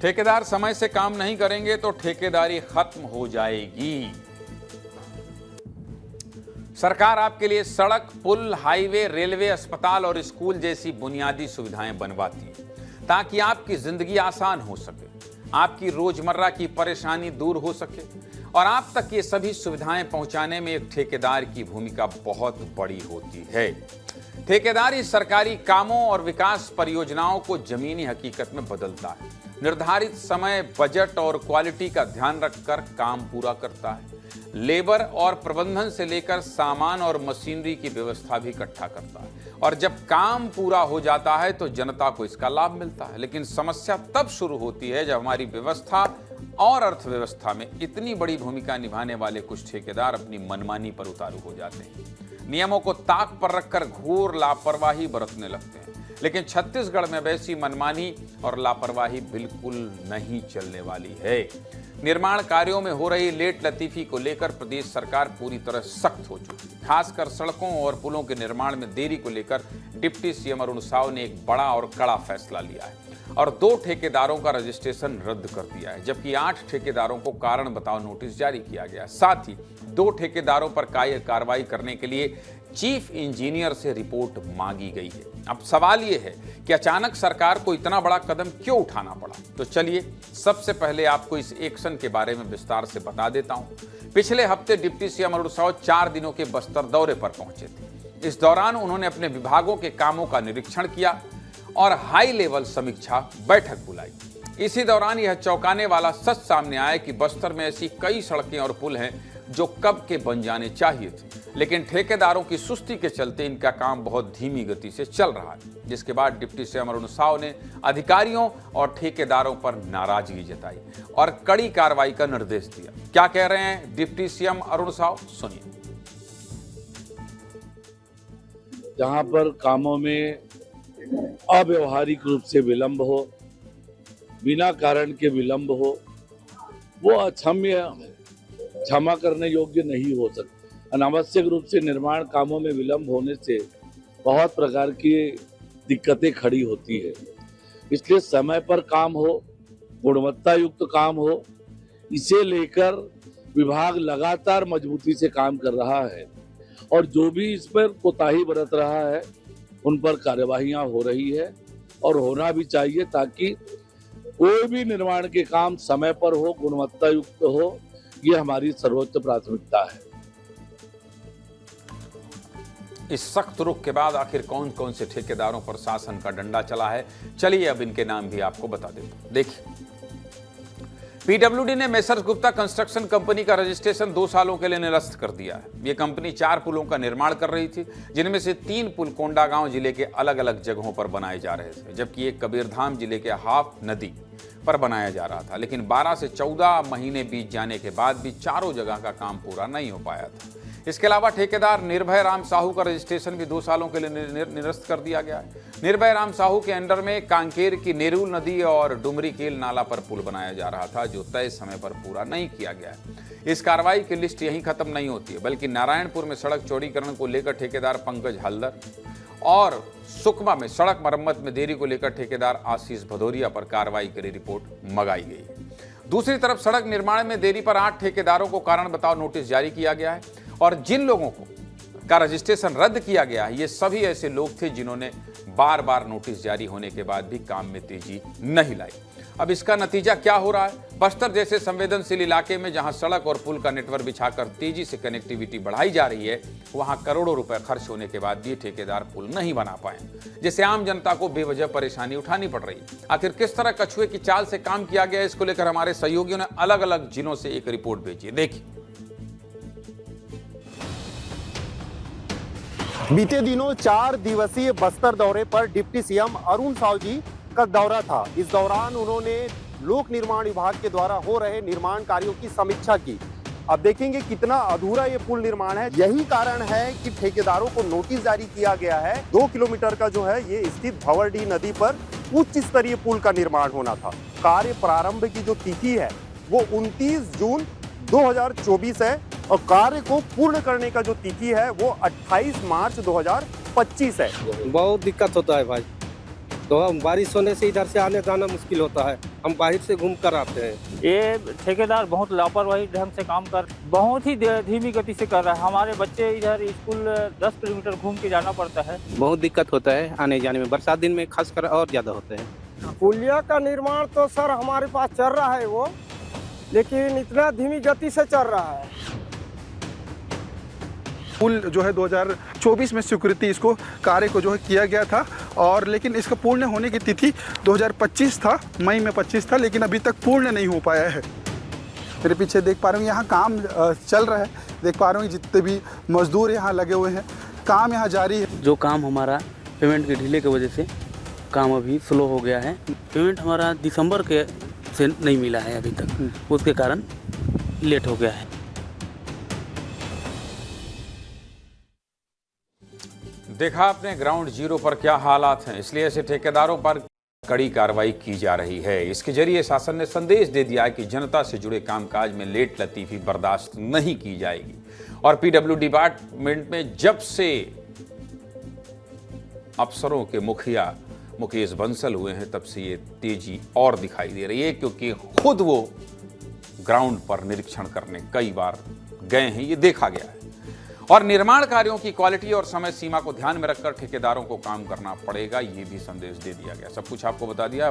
ठेकेदार समय से काम नहीं करेंगे तो ठेकेदारी खत्म हो जाएगी। सरकार आपके लिए सड़क, पुल, हाईवे, रेलवे, अस्पताल और स्कूल जैसी बुनियादी सुविधाएं बनवाती है ताकि आपकी जिंदगी आसान हो सके, आपकी रोजमर्रा की परेशानी दूर हो सके और आप तक ये सभी सुविधाएं पहुंचाने में एक ठेकेदार की भूमिका बहुत बड़ी होती है। ठेकेदारी सरकारी कामों और विकास परियोजनाओं को जमीनी हकीकत में बदलता है, निर्धारित समय, बजट और क्वालिटी का ध्यान रखकर काम पूरा करता है, लेबर और प्रबंधन से लेकर सामान और मशीनरी की व्यवस्था भी इकट्ठा करता है और जब काम पूरा हो जाता है तो जनता को इसका लाभ मिलता है। लेकिन समस्या तब शुरू होती है जब हमारी व्यवस्था और अर्थव्यवस्था में इतनी बड़ी भूमिका निभाने वाले कुछ ठेकेदार अपनी मनमानी पर उतारू हो जाते हैं, नियमों को ताक पर रखकर घोर लापरवाही बरतने लगते हैं। लेकिन छत्तीसगढ़ में वैसी मनमानी और लापरवाही बिल्कुल नहीं चलने वाली है। निर्माण कार्यों में हो रही लेट लतीफी को लेकर प्रदेश सरकार पूरी तरह सख्त हो चुकी है। खासकर सड़कों और पुलों के निर्माण में देरी को लेकर डिप्टी सीएम अरुण साव ने एक बड़ा और कड़ा फैसला लिया है और 2 ठेकेदारों का रजिस्ट्रेशन रद्द कर दिया है, जबकि 8 ठेकेदारों को कारण बताओ नोटिस जारी किया गया है। साथ ही 2 ठेकेदारों पर कार्रवाई करने के लिए चीफ इंजीनियर से रिपोर्ट मांगी गई है। अब सवाल यह है कि अचानक सरकार को इतना बड़ा कदम क्यों उठाना पड़ा। तो चलिए सबसे पहले आपको इस एक्शन के बारे में विस्तार से बता देता हूं। पिछले हफ्ते डिप्टी सीएम अरुण साव 4 दिनों के बस्तर दौरे पर पहुंचे थे। इस दौरान उन्होंने अपने विभागों के कामों का निरीक्षण किया और हाई लेवल समीक्षा बैठक बुलाई। इसी दौरान यह चौंकाने वाला सच सामने आया कि बस्तर में ऐसी कई सड़कें और पुल हैं जो कब के बन जाने चाहिए थे, लेकिन ठेकेदारों की सुस्ती के चलते इनका काम बहुत धीमी गति से चल रहा है। जिसके बाद डिप्टी सीएम अरुण साव ने अधिकारियों और ठेकेदारों पर नाराजगी जताई और कड़ी कार्रवाई का निर्देश दिया। क्या कह रहे हैं डिप्टी सीएम अरुण साव, सुनिए। जहां पर कामों में अव्यवहारिक रूप से विलंब हो, बिना कारण के विलंब हो, वो अक्षम्य, क्षमा करने योग्य नहीं हो सकता। अनावश्यक रूप से निर्माण कामों में विलंब होने से बहुत प्रकार की दिक्कतें खड़ी होती है। इसलिए समय पर काम हो, गुणवत्ता युक्त काम हो, इसे लेकर विभाग लगातार मजबूती से काम कर रहा है और जो भी इस पर कोताही बरत रहा है उन पर कार्यवाहियां हो रही है और होना भी चाहिए, ताकि कोई भी निर्माण के काम समय पर हो, गुणवत्ता युक्त हो। ये हमारी सर्वोच्च प्राथमिकता है। इस सख्त रुख के बाद आखिर कौन कौन से ठेकेदारों पर शासन का डंडा चला है, चलिए अब इनके नाम भी आपको बता देता हूं। देखिए, पीडब्ल्यूडी ने मेसर्स गुप्ता कंस्ट्रक्शन कंपनी का रजिस्ट्रेशन 2 सालों के लिए निरस्त कर दिया है। यह कंपनी 4 पुलों का निर्माण कर रही थी, जिनमें से 3 पुल कोंडागांव जिले के अलग अलग जगहों पर बनाए जा रहे थे, जबकि एक कबीरधाम जिले के हाफ नदी पर बनाया जा रहा था। लेकिन 12 से 14 महीने बीत जाने के बाद भी चारों जगह का काम पूरा नहीं हो पाया था। इसके अलावा ठेकेदार निर्भय राम साहू का रजिस्ट्रेशन भी 2 सालों के लिए निरस्त कर दिया गया है। निर्भय राम साहू के अंडर में कांकेर की नेरुल नदी और डुमरी केल नाला पर पुल बनाया जा रहा था, जो तय समय पर पूरा नहीं किया गया है। इस कार्रवाई की लिस्ट यहीं खत्म नहीं होती है, बल्कि नारायणपुर में सड़क चौड़ीकरण को लेकर ठेकेदार पंकज हल्दर और सुकमा में सड़क मरम्मत में देरी को लेकर ठेकेदार आशीष भदौरिया पर कार्रवाई की रिपोर्ट मंगाई गई है। दूसरी तरफ सड़क निर्माण में देरी पर 8 ठेकेदारों को कारण बताओ नोटिस जारी किया गया है और जिन लोगों का रजिस्ट्रेशन रद्द किया गया है, ये सभी ऐसे लोग थे जिन्होंने बार बार नोटिस जारी होने के बाद भी काम में तेजी नहीं लाई। अब इसका नतीजा क्या हो रहा है? बस्तर जैसे संवेदनशील इलाके में जहां सड़क और पुल का नेटवर्क बिछाकर तेजी से कनेक्टिविटी बढ़ाई जा रही है, वहां करोड़ों रुपए खर्च होने के बाद भी ठेकेदार पुल नहीं बना पाए, जिससे आम जनता को बेवजह परेशानी उठानी पड़ रही है। आखिर किस तरह कछुए की चाल से काम किया गया, इसको लेकर हमारे सहयोगियों ने अलग अलग जिलों से एक रिपोर्ट भेजी है। देखिए, बीते दिनों 4 दिवसीय बस्तर दौरे पर डिप्टी सीएम अरुण साव जी का दौरा था। इस दौरान उन्होंने लोक निर्माण विभाग के द्वारा हो रहे निर्माण कार्यों की समीक्षा की। अब देखेंगे कितना अधूरा ये पुल निर्माण है। यही कारण है कि ठेकेदारों को नोटिस जारी किया गया है। 2 किलोमीटर का जो है ये स्थित भंवरडीह नदी पर उच्च स्तरीय पुल का निर्माण होना था। कार्य प्रारंभ की जो तिथि है वो 29 जून 2024 है और कार्य को पूर्ण करने का जो तिथि है वो 28 मार्च 2025 है। बहुत दिक्कत होता है भाई, तो बारिश होने से इधर से आने जाना मुश्किल होता है। हम बाहर से घूम कर आते हैं। ये ठेकेदार बहुत लापरवाही ढंग से काम कर, बहुत ही धीमी गति से कर रहा है। हमारे बच्चे इधर स्कूल 10 किलोमीटर घूम के जाना पड़ता है। बहुत दिक्कत होता है आने जाने में, बरसात दिन में खासकर और ज़्यादा होते हैं। पुलिया का निर्माण तो सर हमारे पास चल रहा है वो, लेकिन इतना धीमी गति से चल रहा है। पुल जो है 2024 में स्वीकृति इसको कार्य को जो है किया गया था, और लेकिन इसका पूर्ण होने की तिथि 2025 था, मई में 25 था, लेकिन अभी तक पूर्ण नहीं हो पाया है। मेरे पीछे देख पा रहे हो यहाँ काम चल रहा है, देख पा रहे हो जितने भी मजदूर यहाँ लगे हुए हैं, काम यहाँ जारी है। जो काम हमारा पेमेंट के ढीले की वजह से काम अभी स्लो हो गया है। पेमेंट हमारा दिसंबर के से नहीं मिला है अभी तक, उसके कारण लेट हो गया है। देखा आपने ग्राउंड जीरो पर क्या हालात हैं, इसलिए ऐसे ठेकेदारों पर कड़ी कार्रवाई की जा रही है। इसके जरिए शासन ने संदेश दे दिया है कि जनता से जुड़े कामकाज में लेट लतीफी बर्दाश्त नहीं की जाएगी। और पीडब्ल्यू डिपार्टमेंट में जब से अफसरों के मुखिया मुकेश बंसल हुए हैं, तब से ये तेजी और दिखाई दे रही है, क्योंकि खुद वो ग्राउंड पर निरीक्षण करने कई बार गए हैं, ये देखा गया है। और निर्माण कार्यों की क्वालिटी और समय सीमा को ध्यान में रखकर ठेकेदारों को काम करना पड़ेगा, ये भी संदेश दे दिया गया। सब कुछ आपको बता दिया।